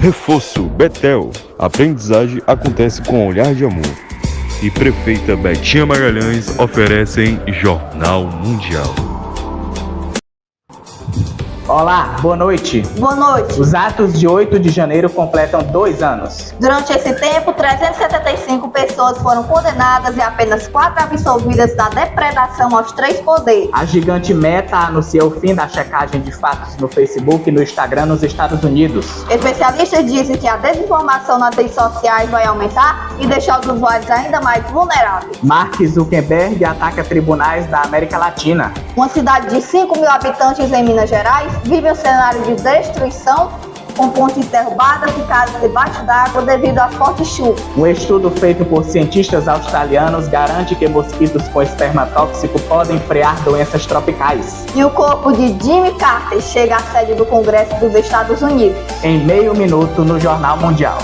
Reforço Betel. Aprendizagem acontece com olhar de amor. E Prefeita Betinha Magalhães oferecem Jornal Mundial. Olá, boa noite. Boa noite. Os atos de 8 de janeiro completam 2 anos. Durante esse tempo, 375 pessoas foram condenadas e apenas 4 absolvidas da depredação aos 3 poderes. A gigante Meta anuncia o fim da checagem de fatos no Facebook e no Instagram nos Estados Unidos. Especialistas dizem que a desinformação nas redes sociais vai aumentar e deixar os usuários ainda mais vulneráveis. Mark Zuckerberg ataca tribunais da América Latina. Uma cidade de 5 mil habitantes em Minas Gerais vive um cenário de destruição, com pontes derrubadas e casas debaixo d'água devido à forte chuva. Um estudo feito por cientistas australianos garante que mosquitos com esperma tóxico podem frear doenças tropicais. E o corpo de Jimmy Carter chega à sede do Congresso dos Estados Unidos. Em meio minuto no Jornal Mundial.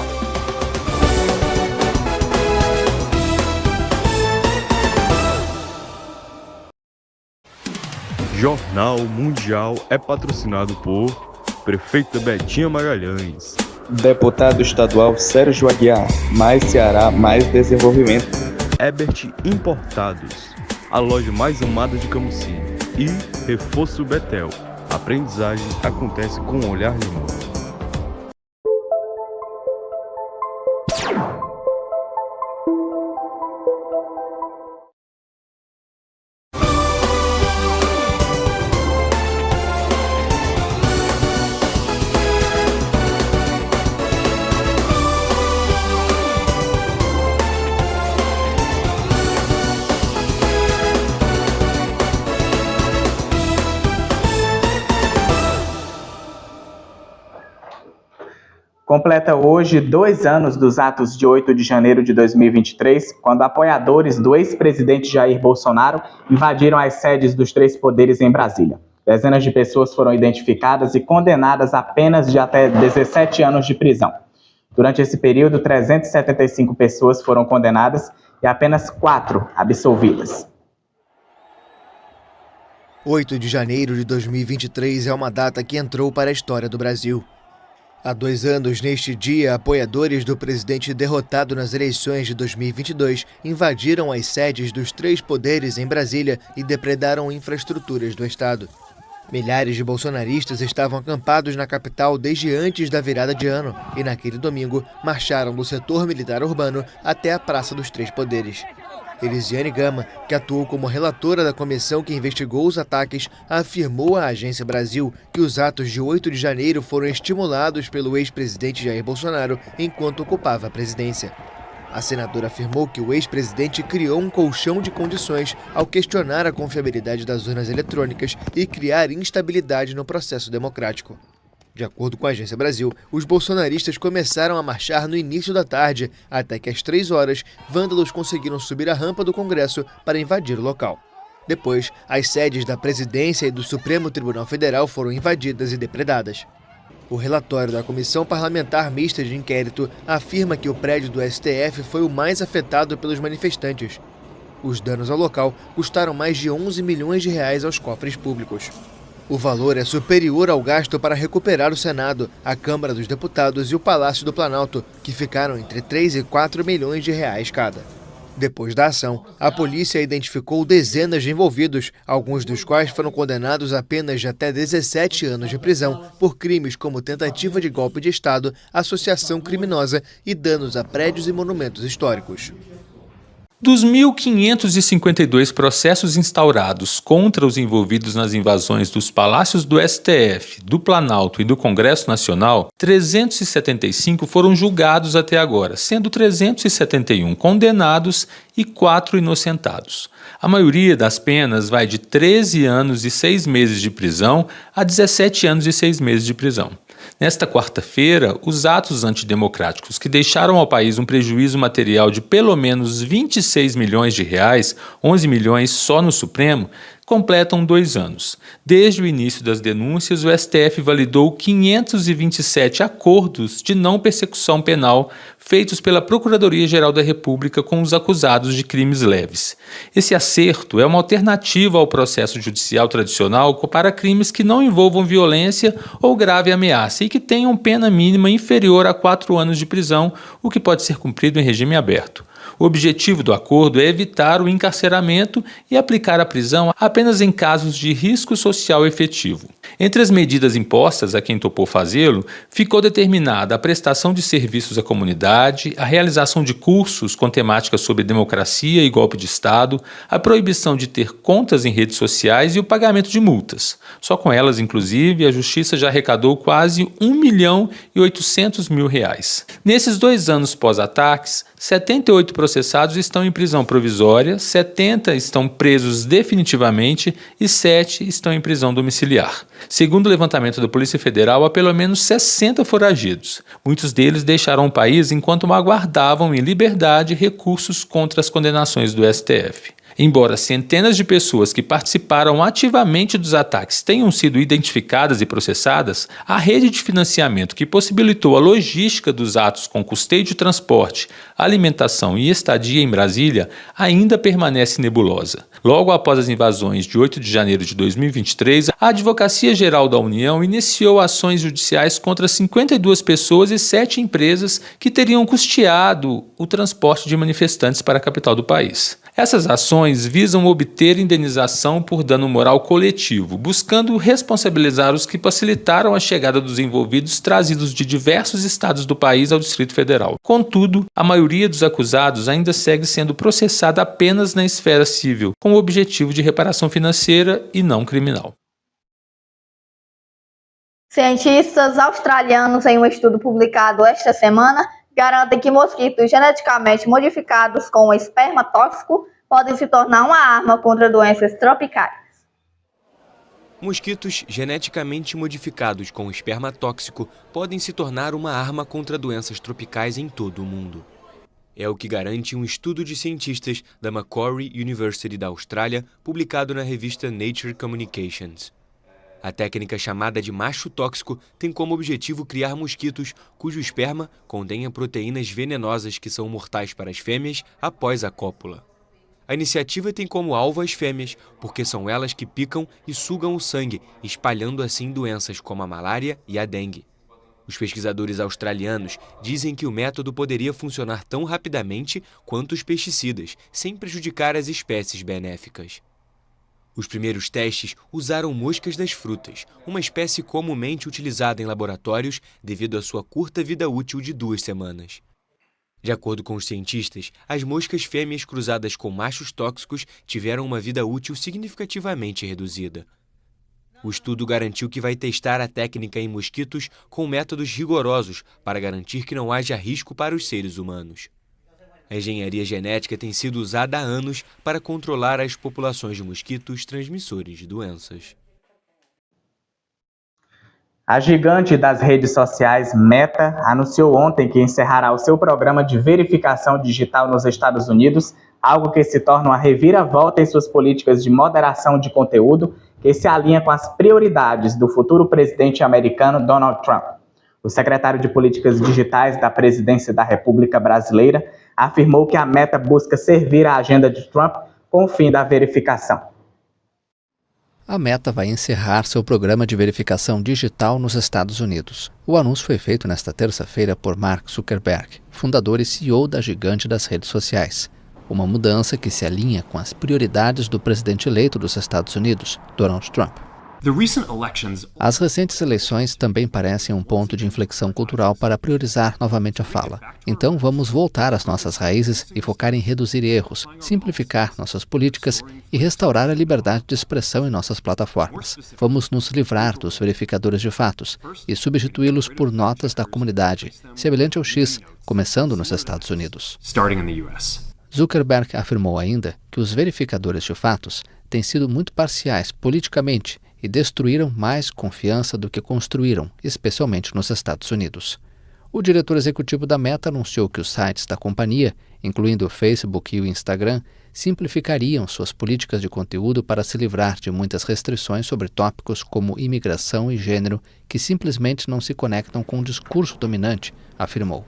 Jornal Mundial é patrocinado por Prefeita Betinha Magalhães, Deputado Estadual Sérgio Aguiar, mais Ceará, mais desenvolvimento. Ebert Importados, a loja mais amada de Camusim. E Reforço Betel. Aprendizagem acontece com um olhar de amor. Completa hoje 2 anos dos atos de 8 de janeiro de 2023, quando apoiadores do ex-presidente Jair Bolsonaro invadiram as sedes dos 3 poderes em Brasília. Dezenas de pessoas foram identificadas e condenadas a penas de até 17 anos de prisão. Durante esse período, 375 pessoas foram condenadas e apenas 4 absolvidas. 8 de janeiro de 2023 é uma data que entrou para a história do Brasil. Há 2 anos, neste dia, apoiadores do presidente derrotado nas eleições de 2022 invadiram as sedes dos 3 poderes em Brasília e depredaram infraestruturas do Estado. Milhares de bolsonaristas estavam acampados na capital desde antes da virada de ano e, naquele domingo, marcharam do setor militar urbano até a Praça dos 3 Poderes. Elisiane Gama, que atuou como relatora da comissão que investigou os ataques, afirmou à Agência Brasil que os atos de 8 de janeiro foram estimulados pelo ex-presidente Jair Bolsonaro enquanto ocupava a presidência. A senadora afirmou que o ex-presidente criou um colchão de condições ao questionar a confiabilidade das urnas eletrônicas e criar instabilidade no processo democrático. De acordo com a Agência Brasil, os bolsonaristas começaram a marchar no início da tarde, até que às 3 horas, vândalos conseguiram subir a rampa do Congresso para invadir o local. Depois, as sedes da Presidência e do Supremo Tribunal Federal foram invadidas e depredadas. O relatório da Comissão Parlamentar Mista de Inquérito afirma que o prédio do STF foi o mais afetado pelos manifestantes. Os danos ao local custaram mais de 11 milhões de reais aos cofres públicos. O valor é superior ao gasto para recuperar o Senado, a Câmara dos Deputados e o Palácio do Planalto, que ficaram entre 3 e 4 milhões de reais cada. Depois da ação, a polícia identificou dezenas de envolvidos, alguns dos quais foram condenados a penas de até 17 anos de prisão por crimes como tentativa de golpe de Estado, associação criminosa e danos a prédios e monumentos históricos. Dos 1.552 processos instaurados contra os envolvidos nas invasões dos palácios do STF, do Planalto e do Congresso Nacional, 375 foram julgados até agora, sendo 371 condenados e 4 inocentados. A maioria das penas vai de 13 anos e 6 meses de prisão a 17 anos e 6 meses de prisão. Nesta quarta-feira, os atos antidemocráticos que deixaram ao país um prejuízo material de pelo menos 26 milhões de reais, 11 milhões só no Supremo, completam 2 anos. Desde o início das denúncias, o STF validou 527 acordos de não persecução penal feitos pela Procuradoria-Geral da República com os acusados de crimes leves. Esse acerto é uma alternativa ao processo judicial tradicional para crimes que não envolvam violência ou grave ameaça e que tenham pena mínima inferior a 4 anos de prisão, o que pode ser cumprido em regime aberto. O objetivo do acordo é evitar o encarceramento e aplicar a prisão apenas em casos de risco social efetivo. Entre as medidas impostas a quem topou fazê-lo, ficou determinada a prestação de serviços à comunidade, a realização de cursos com temáticas sobre democracia e golpe de Estado, a proibição de ter contas em redes sociais e o pagamento de multas. Só com elas, inclusive, a Justiça já arrecadou quase R$1.800.000. Nesses 2 anos pós-ataques, 78 processados estão em prisão provisória, 70 estão presos definitivamente e 7 estão em prisão domiciliar. Segundo o levantamento da Polícia Federal, há pelo menos 60 foragidos. Muitos deles deixaram o país enquanto aguardavam em liberdade recursos contra as condenações do STF. Embora centenas de pessoas que participaram ativamente dos ataques tenham sido identificadas e processadas, a rede de financiamento que possibilitou a logística dos atos com custeio de transporte, alimentação e estadia em Brasília ainda permanece nebulosa. Logo após as invasões de 8 de janeiro de 2023, a Advocacia Geral da União iniciou ações judiciais contra 52 pessoas e 7 empresas que teriam custeado o transporte de manifestantes para a capital do país. Essas ações visam obter indenização por dano moral coletivo, buscando responsabilizar os que facilitaram a chegada dos envolvidos trazidos de diversos estados do país ao Distrito Federal. Contudo, a maioria dos acusados ainda segue sendo processada apenas na esfera civil, com o objetivo de reparação financeira e não criminal. Cientistas australianos, em um estudo publicado esta semana, garantem que mosquitos geneticamente modificados com esperma tóxico podem se tornar uma arma contra doenças tropicais. Mosquitos geneticamente modificados com esperma tóxico podem se tornar uma arma contra doenças tropicais em todo o mundo. É o que garante um estudo de cientistas da Macquarie University da Austrália, publicado na revista Nature Communications. A técnica chamada de macho tóxico tem como objetivo criar mosquitos cujo esperma contenha proteínas venenosas que são mortais para as fêmeas após a cópula. A iniciativa tem como alvo as fêmeas, porque são elas que picam e sugam o sangue, espalhando assim doenças como a malária e a dengue. Os pesquisadores australianos dizem que o método poderia funcionar tão rapidamente quanto os pesticidas, sem prejudicar as espécies benéficas. Os primeiros testes usaram moscas das frutas, uma espécie comumente utilizada em laboratórios devido à sua curta vida útil de 2 semanas. De acordo com os cientistas, as moscas fêmeas cruzadas com machos tóxicos tiveram uma vida útil significativamente reduzida. O estudo garantiu que vai testar a técnica em mosquitos com métodos rigorosos para garantir que não haja risco para os seres humanos. A engenharia genética tem sido usada há anos para controlar as populações de mosquitos transmissores de doenças. A gigante das redes sociais Meta anunciou ontem que encerrará o seu programa de verificação digital nos Estados Unidos, algo que se torna uma reviravolta em suas políticas de moderação de conteúdo, que se alinha com as prioridades do futuro presidente americano Donald Trump. O secretário de Políticas Digitais da Presidência da República Brasileira afirmou que a Meta busca servir a agenda de Trump com o fim da verificação. A Meta vai encerrar seu programa de verificação digital nos Estados Unidos. O anúncio foi feito nesta terça-feira por Mark Zuckerberg, fundador e CEO da gigante das redes sociais. Uma mudança que se alinha com as prioridades do presidente eleito dos Estados Unidos, Donald Trump. As recentes eleições também parecem um ponto de inflexão cultural para priorizar novamente a fala. Então vamos voltar às nossas raízes e focar em reduzir erros, simplificar nossas políticas e restaurar a liberdade de expressão em nossas plataformas. Vamos nos livrar dos verificadores de fatos e substituí-los por notas da comunidade, semelhante ao X, começando nos Estados Unidos. Zuckerberg afirmou ainda que os verificadores de fatos têm sido muito parciais politicamente e destruíram mais confiança do que construíram, especialmente nos Estados Unidos. O diretor executivo da Meta anunciou que os sites da companhia, incluindo o Facebook e o Instagram, simplificariam suas políticas de conteúdo para se livrar de muitas restrições sobre tópicos como imigração e gênero que simplesmente não se conectam com o discurso dominante, afirmou.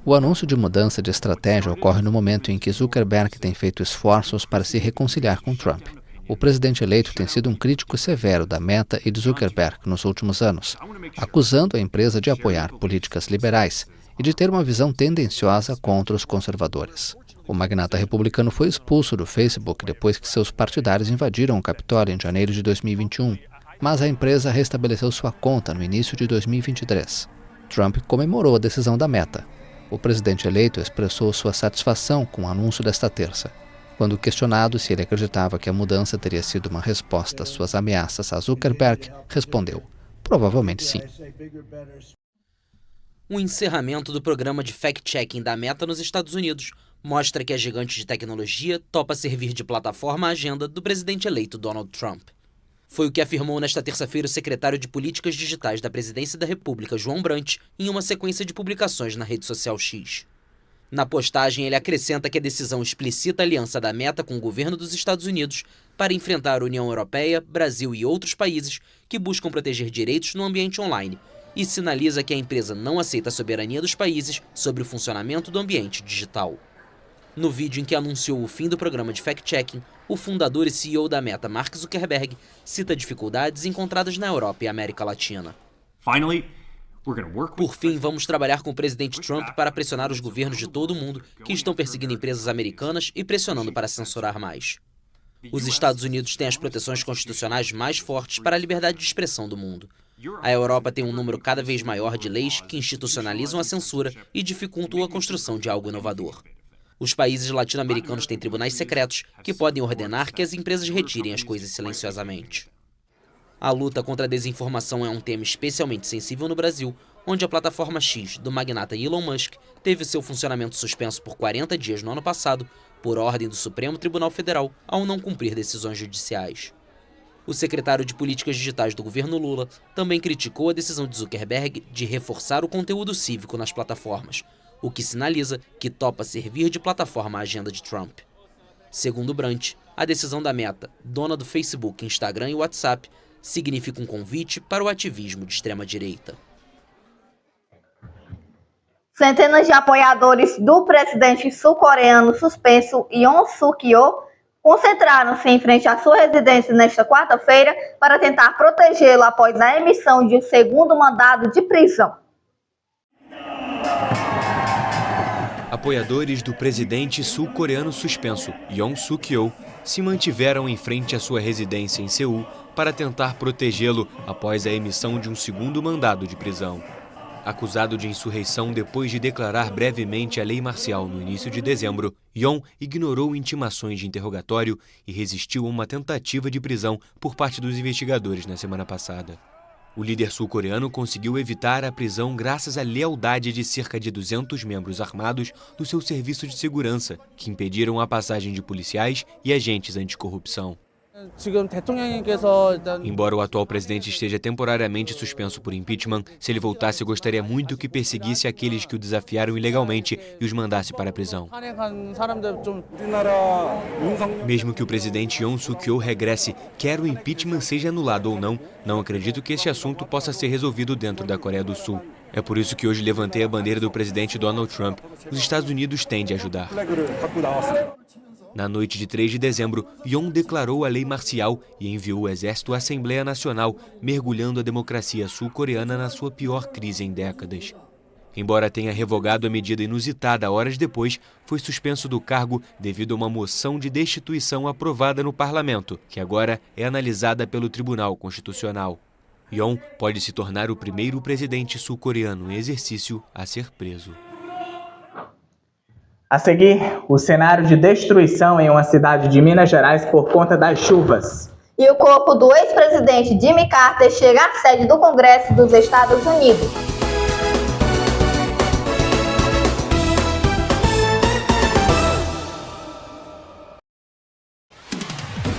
O anúncio de mudança de estratégia ocorre no momento em que Zuckerberg tem feito esforços para se reconciliar com Trump. O presidente eleito tem sido um crítico severo da Meta e de Zuckerberg nos últimos anos, acusando a empresa de apoiar políticas liberais e de ter uma visão tendenciosa contra os conservadores. O magnata republicano foi expulso do Facebook depois que seus partidários invadiram o Capitólio em janeiro de 2021, mas a empresa restabeleceu sua conta no início de 2023. Trump comemorou a decisão da Meta. O presidente eleito expressou sua satisfação com o anúncio desta terça. Quando questionado se ele acreditava que a mudança teria sido uma resposta às suas ameaças a Zuckerberg, respondeu: provavelmente sim. O encerramento do programa de fact-checking da Meta nos Estados Unidos mostra que a gigante de tecnologia topa servir de plataforma à agenda do presidente eleito Donald Trump. Foi o que afirmou nesta terça-feira o secretário de Políticas Digitais da Presidência da República, João Brant, em uma sequência de publicações na rede social X. Na postagem, ele acrescenta que a decisão explicita a aliança da Meta com o governo dos Estados Unidos para enfrentar a União Europeia, Brasil e outros países que buscam proteger direitos no ambiente online e sinaliza que a empresa não aceita a soberania dos países sobre o funcionamento do ambiente digital. No vídeo em que anunciou o fim do programa de fact-checking, o fundador e CEO da Meta, Mark Zuckerberg, cita dificuldades encontradas na Europa e América Latina. Por fim, vamos trabalhar com o presidente Trump para pressionar os governos de todo o mundo que estão perseguindo empresas americanas e pressionando para censurar mais. Os Estados Unidos têm as proteções constitucionais mais fortes para a liberdade de expressão do mundo. A Europa tem um número cada vez maior de leis que institucionalizam a censura e dificultam a construção de algo inovador. Os países latino-americanos têm tribunais secretos que podem ordenar que as empresas retirem as coisas silenciosamente. A luta contra a desinformação é um tema especialmente sensível no Brasil, onde a plataforma X do magnata Elon Musk teve seu funcionamento suspenso por 40 dias no ano passado, por ordem do Supremo Tribunal Federal, ao não cumprir decisões judiciais. O secretário de Políticas Digitais do governo Lula também criticou a decisão de Zuckerberg de reforçar o conteúdo cívico nas plataformas, o que sinaliza que topa servir de plataforma à agenda de Trump. Segundo Brant, a decisão da Meta, dona do Facebook, Instagram e WhatsApp, significa um convite para o ativismo de extrema-direita. Centenas de apoiadores do presidente sul-coreano suspenso Yoon Suk-yeol concentraram-se em frente à sua residência nesta quarta-feira para tentar protegê-lo após a emissão de um segundo mandado de prisão. Apoiadores do presidente sul-coreano suspenso, Yoon Suk-yeol, se mantiveram em frente à sua residência em Seul para tentar protegê-lo após a emissão de um segundo mandado de prisão. Acusado de insurreição depois de declarar brevemente a lei marcial no início de dezembro, Yoon ignorou intimações de interrogatório e resistiu a uma tentativa de prisão por parte dos investigadores na semana passada. O líder sul-coreano conseguiu evitar a prisão graças à lealdade de cerca de 200 membros armados do seu serviço de segurança, que impediram a passagem de policiais e agentes anticorrupção. Embora o atual presidente esteja temporariamente suspenso por impeachment, se ele voltasse, gostaria muito que perseguisse aqueles que o desafiaram ilegalmente e os mandasse para a prisão. Mesmo que o presidente Yoon Suk-yeol regresse, quer o impeachment seja anulado ou não, não acredito que este assunto possa ser resolvido dentro da Coreia do Sul. É por isso que hoje levantei a bandeira do presidente Donald Trump. Os Estados Unidos têm de ajudar. Na noite de 3 de dezembro, Yoon declarou a lei marcial e enviou o exército à Assembleia Nacional, mergulhando a democracia sul-coreana na sua pior crise em décadas. Embora tenha revogado a medida inusitada horas depois, foi suspenso do cargo devido a uma moção de destituição aprovada no parlamento, que agora é analisada pelo Tribunal Constitucional. Yoon pode se tornar o primeiro presidente sul-coreano em exercício a ser preso. A seguir, o cenário de destruição em uma cidade de Minas Gerais por conta das chuvas. E o corpo do ex-presidente Jimmy Carter chega à sede do Congresso dos Estados Unidos.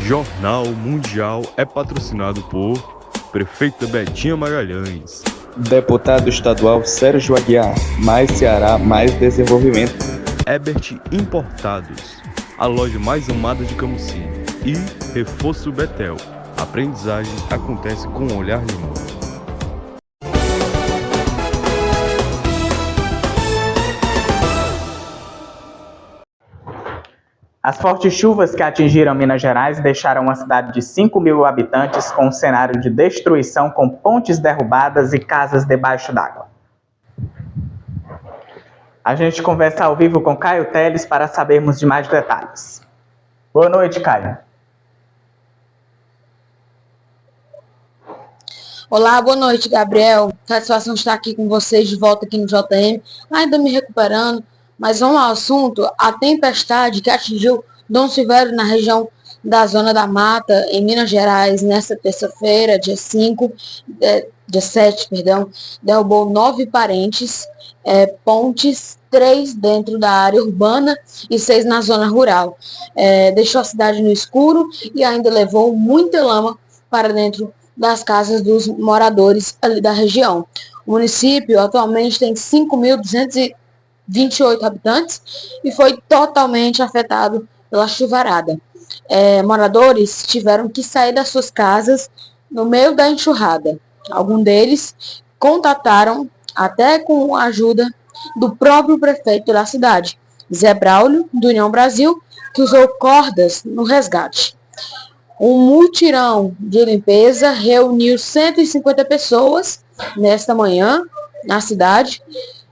Jornal Mundial é patrocinado por Prefeita Betinha Magalhães, Deputado Estadual Sérgio Aguiar, mais Ceará, mais desenvolvimento. Ebert Importados, a loja mais amada de Camocim. E Reforço Betel. A aprendizagem acontece com um olhar de mundo. As fortes chuvas que atingiram Minas Gerais deixaram uma cidade de 5.000 habitantes com um cenário de destruição, com pontes derrubadas e casas debaixo d'água. A gente conversa ao vivo com Caio Teles para sabermos de mais detalhes. Boa noite, Caio. Olá, boa noite, Gabriel. Satisfação estar aqui com vocês de volta aqui no JM, ainda me recuperando. Mas vamos ao assunto. A tempestade que atingiu Dom Silvério na região da Zona da Mata, em Minas Gerais, nesta terça-feira, dia 7, derrubou 9 parentes, pontes, 3 dentro da área urbana e 6 na zona rural. Deixou a cidade no escuro e ainda levou muita lama para dentro das casas dos moradores ali da região. O município atualmente tem 5.228 habitantes e foi totalmente afetado pela chuvarada. Moradores tiveram que sair das suas casas no meio da enxurrada. Alguns deles contataram, até com a ajuda do próprio prefeito da cidade, Zé Braulio, do União Brasil, que usou cordas no resgate. Um mutirão de limpeza reuniu 150 pessoas nesta manhã na cidade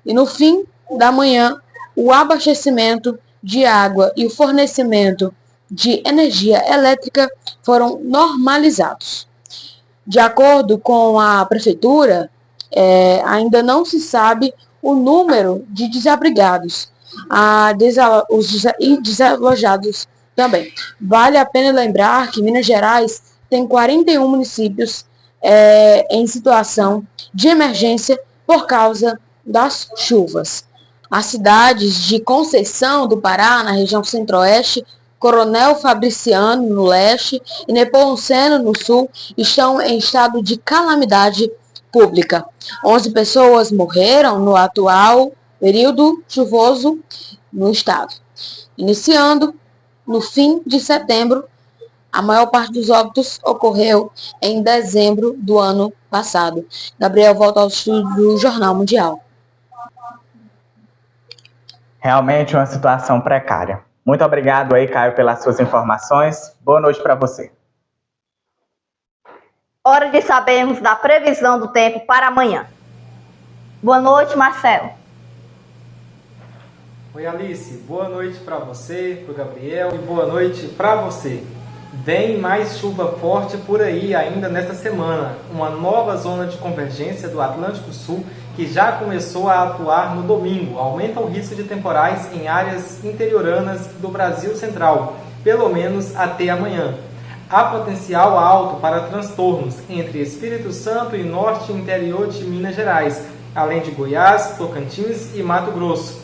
e no fim da manhã o abastecimento de água e o fornecimento de energia elétrica foram normalizados. De acordo com a prefeitura, ainda não se sabe o número de desabrigados e desalojados também. Vale a pena lembrar que Minas Gerais tem 41 municípios em situação de emergência por causa das chuvas. As cidades de Conceição do Pará, na região centro-oeste, Coronel Fabriciano, no leste, e Nepomuceno, no sul, estão em estado de calamidade pública. 11 pessoas morreram no atual período chuvoso no estado. Iniciando no fim de setembro, a maior parte dos óbitos ocorreu em dezembro do ano passado. Gabriel, volta ao estúdio do Jornal Mundial. Realmente uma situação precária. Muito obrigado aí, Caio, pelas suas informações. Boa noite para você. Hora de sabermos da previsão do tempo para amanhã. Boa noite, Marcelo. Oi, Alice. Boa noite para você, para o Gabriel, e boa noite para você. Vem mais chuva forte por aí ainda nesta semana. Uma nova zona de convergência do Atlântico Sul que já começou a atuar no domingo, aumenta o risco de temporais em áreas interioranas do Brasil Central, pelo menos até amanhã. Há potencial alto para transtornos entre Espírito Santo e norte e interior de Minas Gerais, além de Goiás, Tocantins e Mato Grosso.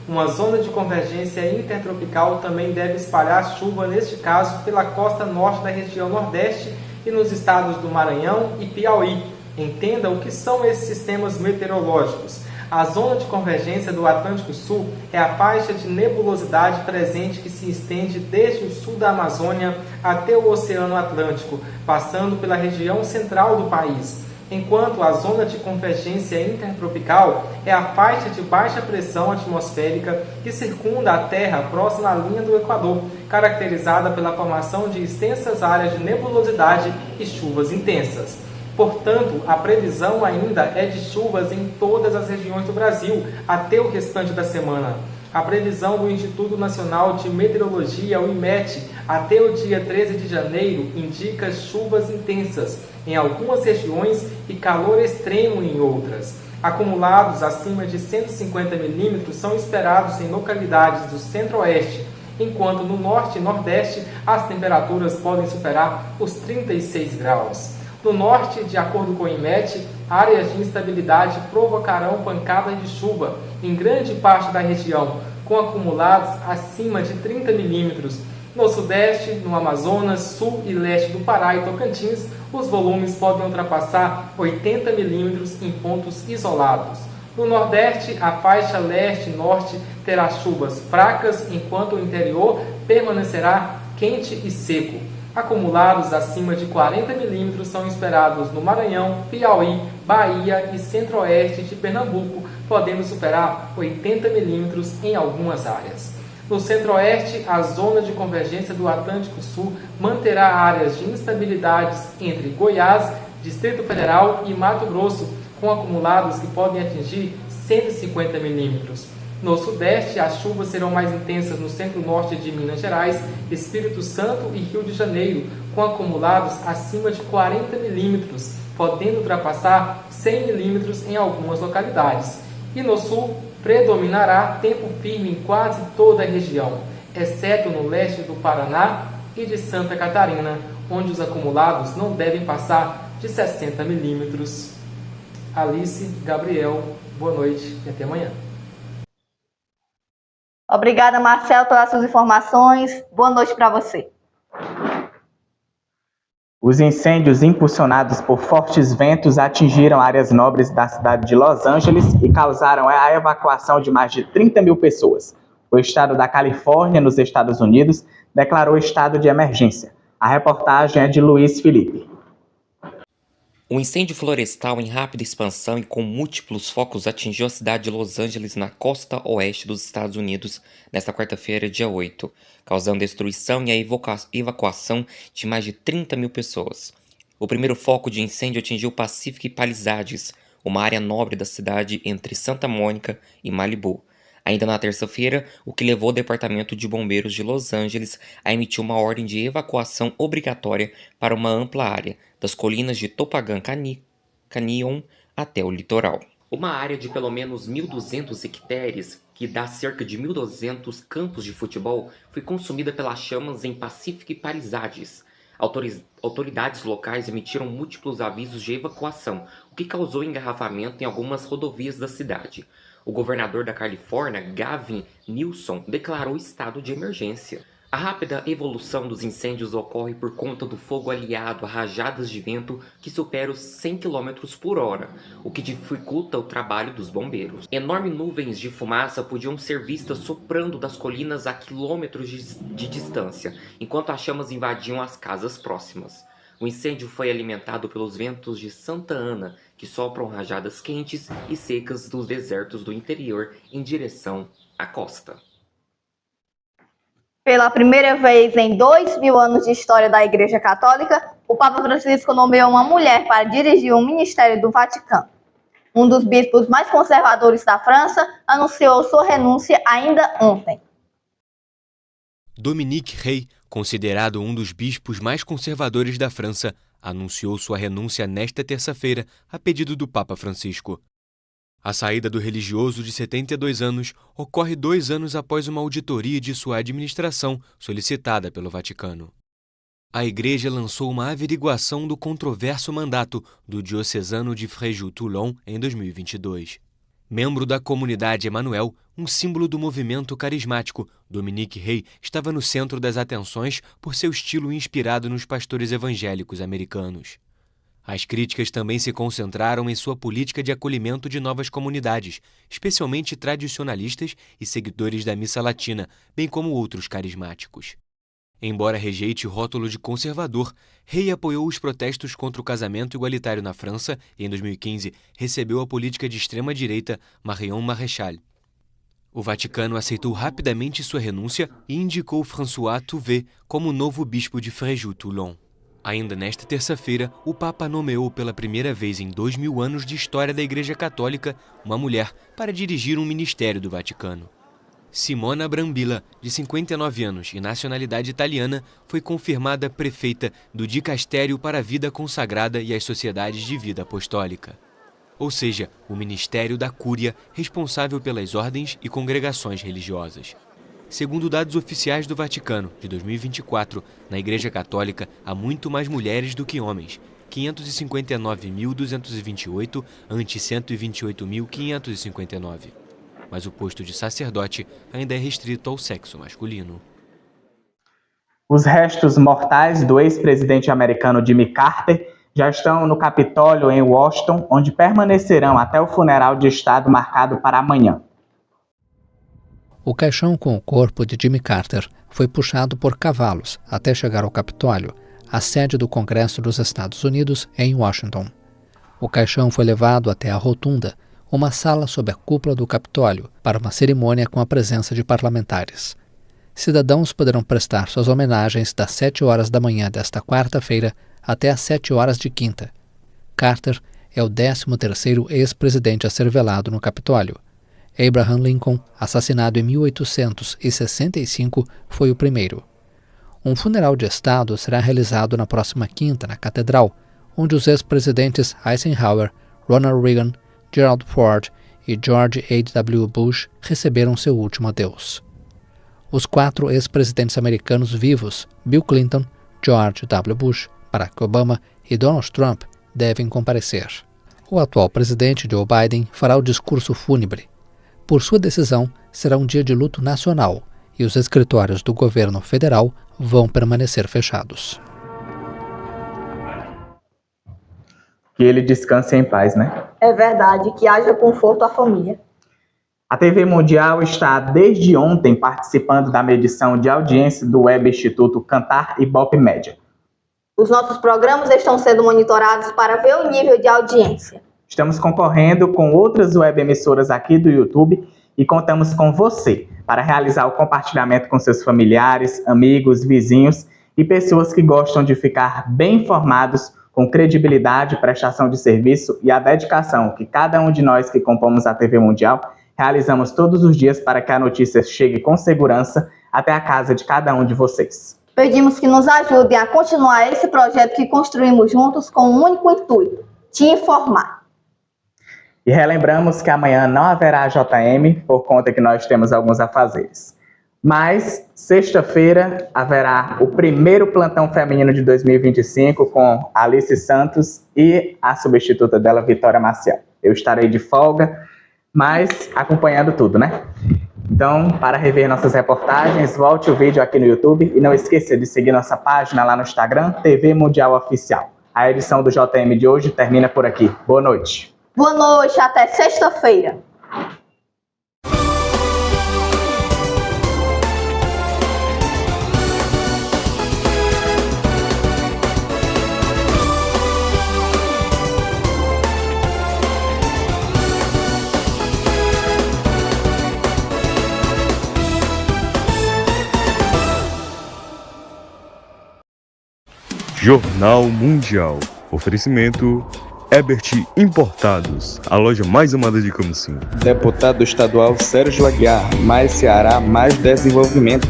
Uma zona de convergência intertropical também deve espalhar chuva, neste caso, pela costa norte da região nordeste e nos estados do Maranhão e Piauí. Entenda o que são esses sistemas meteorológicos. A zona de convergência do Atlântico Sul é a faixa de nebulosidade presente que se estende desde o sul da Amazônia até o Oceano Atlântico, passando pela região central do país. Enquanto a zona de convergência intertropical é a faixa de baixa pressão atmosférica que circunda a Terra próxima à linha do Equador, caracterizada pela formação de extensas áreas de nebulosidade e chuvas intensas. Portanto, a previsão ainda é de chuvas em todas as regiões do Brasil até o restante da semana. A previsão do Instituto Nacional de Meteorologia, o IMET, até o dia 13 de janeiro indica chuvas intensas em algumas regiões e calor extremo em outras. Acumulados acima de 150 milímetros são esperados em localidades do centro-oeste, enquanto no norte e nordeste as temperaturas podem superar os 36 graus. No norte, de acordo com o IMET, áreas de instabilidade provocarão pancadas de chuva em grande parte da região, com acumulados acima de 30 milímetros. No sudeste, no Amazonas, sul e leste do Pará e Tocantins, os volumes podem ultrapassar 80 milímetros em pontos isolados. No nordeste, a faixa leste e norte terá chuvas fracas, enquanto o interior permanecerá quente e seco. Acumulados acima de 40 milímetros são esperados no Maranhão, Piauí, Bahia e centro-oeste de Pernambuco, podendo superar 80 milímetros em algumas áreas. No centro-oeste, a zona de convergência do Atlântico Sul manterá áreas de instabilidades entre Goiás, Distrito Federal e Mato Grosso, com acumulados que podem atingir 150 milímetros. No sudeste, as chuvas serão mais intensas no centro-norte de Minas Gerais, Espírito Santo e Rio de Janeiro, com acumulados acima de 40 milímetros, podendo ultrapassar 100 milímetros em algumas localidades. E no sul, predominará tempo firme em quase toda a região, exceto no leste do Paraná e de Santa Catarina, onde os acumulados não devem passar de 60 milímetros. Alice, Gabriel, boa noite e até amanhã. Obrigada, Marcelo, pelas suas informações. Boa noite para você. Os incêndios impulsionados por fortes ventos atingiram áreas nobres da cidade de Los Angeles e causaram a evacuação de mais de 30 mil pessoas. O estado da Califórnia, nos Estados Unidos, declarou estado de emergência. A reportagem é de Luiz Felipe. Um incêndio florestal em rápida expansão e com múltiplos focos atingiu a cidade de Los Angeles, na costa oeste dos Estados Unidos, nesta quarta-feira, dia 8, causando destruição e a evacuação de mais de 30 mil pessoas. O primeiro foco de incêndio atingiu Pacific Palisades, uma área nobre da cidade entre Santa Mônica e Malibu. Ainda na terça-feira, o que levou o Departamento de Bombeiros de Los Angeles a emitir uma ordem de evacuação obrigatória para uma ampla área, das colinas de Topanga Canyon até o litoral. Uma área de pelo menos 1.200 hectares, que dá cerca de 1.200 campos de futebol, foi consumida pelas chamas em Pacific Palisades. Autoridades locais emitiram múltiplos avisos de evacuação, o que causou engarrafamento em algumas rodovias da cidade. O governador da Califórnia, Gavin Newsom, declarou estado de emergência. A rápida evolução dos incêndios ocorre por conta do fogo aliado a rajadas de vento que superam os 100 km por hora, o que dificulta o trabalho dos bombeiros. Enormes nuvens de fumaça podiam ser vistas soprando das colinas a quilômetros de distância, enquanto as chamas invadiam as casas próximas. O incêndio foi alimentado pelos ventos de Santa Ana, que sopram rajadas quentes e secas dos desertos do interior em direção à costa. Pela primeira vez em 2.000 anos de história da Igreja Católica, o Papa Francisco nomeou uma mulher para dirigir o Ministério do Vaticano. Um dos bispos mais conservadores da França anunciou sua renúncia ainda ontem. Dominique Rey, considerado um dos bispos mais conservadores da França, anunciou sua renúncia nesta terça-feira a pedido do Papa Francisco. A saída do religioso de 72 anos ocorre 2 anos após uma auditoria de sua administração solicitada pelo Vaticano. A Igreja lançou uma averiguação do controverso mandato do diocesano de Fréjus-Toulon em 2022. Membro da comunidade Emmanuel, um símbolo do movimento carismático, Dominique Rey estava no centro das atenções por seu estilo inspirado nos pastores evangélicos americanos. As críticas também se concentraram em sua política de acolhimento de novas comunidades, especialmente tradicionalistas e seguidores da missa latina, bem como outros carismáticos. Embora rejeite o rótulo de conservador, Rey apoiou os protestos contra o casamento igualitário na França e, em 2015, recebeu a política de extrema-direita Marion Maréchal. O Vaticano aceitou rapidamente sua renúncia e indicou François Touvet como novo bispo de Fréjus-Toulon. Ainda nesta terça-feira, o Papa nomeou pela primeira vez em 2.000 anos de história da Igreja Católica uma mulher para dirigir um ministério do Vaticano. Simona Brambilla, de 59 anos e nacionalidade italiana, foi confirmada prefeita do Dicastério para a Vida Consagrada e as Sociedades de Vida Apostólica, ou seja, o Ministério da Cúria responsável pelas ordens e congregações religiosas. Segundo dados oficiais do Vaticano, de 2024, na Igreja Católica há muito mais mulheres do que homens, 559.228 ante 128.559. Mas o posto de sacerdote ainda é restrito ao sexo masculino. Os restos mortais do ex-presidente americano Jimmy Carter já estão no Capitólio em Washington, onde permanecerão até o funeral de Estado marcado para amanhã. O caixão com o corpo de Jimmy Carter foi puxado por cavalos até chegar ao Capitólio, a sede do Congresso dos Estados Unidos, em Washington. O caixão foi levado até a Rotunda, uma sala sob a cúpula do Capitólio, para uma cerimônia com a presença de parlamentares. Cidadãos poderão prestar suas homenagens das 7 horas da manhã desta quarta-feira até às 7 horas de quinta. Carter é o 13º ex-presidente a ser velado no Capitólio. Abraham Lincoln, assassinado em 1865, foi o primeiro. Um funeral de Estado será realizado na próxima quinta na Catedral, onde os ex-presidentes Eisenhower, Ronald Reagan, Gerald Ford e George H.W. Bush receberam seu último adeus. Os 4 ex-presidentes americanos vivos, Bill Clinton, George W. Bush, Barack Obama e Donald Trump, devem comparecer. O atual presidente Joe Biden fará o discurso fúnebre. Por sua decisão, será um dia de luto nacional e os escritórios do governo federal vão permanecer fechados. Que ele descanse em paz, né? É verdade, que haja conforto à família. A TV Mundial está desde ontem participando da medição de audiência do Web Instituto Kantar Ibope Média. Os nossos programas estão sendo monitorados para ver o nível de audiência. Estamos concorrendo com outras web emissoras aqui do YouTube e contamos com você para realizar o compartilhamento com seus familiares, amigos, vizinhos e pessoas que gostam de ficar bem informados com credibilidade, prestação de serviço e a dedicação que cada um de nós que compomos a TV Mundial realizamos todos os dias para que a notícia chegue com segurança até a casa de cada um de vocês. Pedimos que nos ajudem a continuar esse projeto que construímos juntos com um único intuito: te informar. E relembramos que amanhã não haverá JM, por conta que nós temos alguns afazeres. Mas, sexta-feira, haverá o primeiro plantão feminino de 2025 com Alice Santos e a substituta dela, Vitória Maciel. Eu estarei de folga, mas acompanhando tudo, né? Então, para rever nossas reportagens, volte o vídeo aqui no YouTube e não esqueça de seguir nossa página lá no Instagram, TV Mundial Oficial. A edição do JM de hoje termina por aqui. Boa noite. Boa noite, até sexta-feira. Jornal Mundial. Oferecimento Ebert Importados, a loja mais amada de Camusim. Deputado estadual Sérgio Aguiar, mais Ceará, mais desenvolvimento.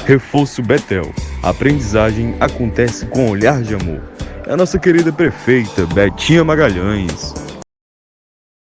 Reforço Betel, a aprendizagem acontece com olhar de amor. É a nossa querida prefeita Betinha Magalhães.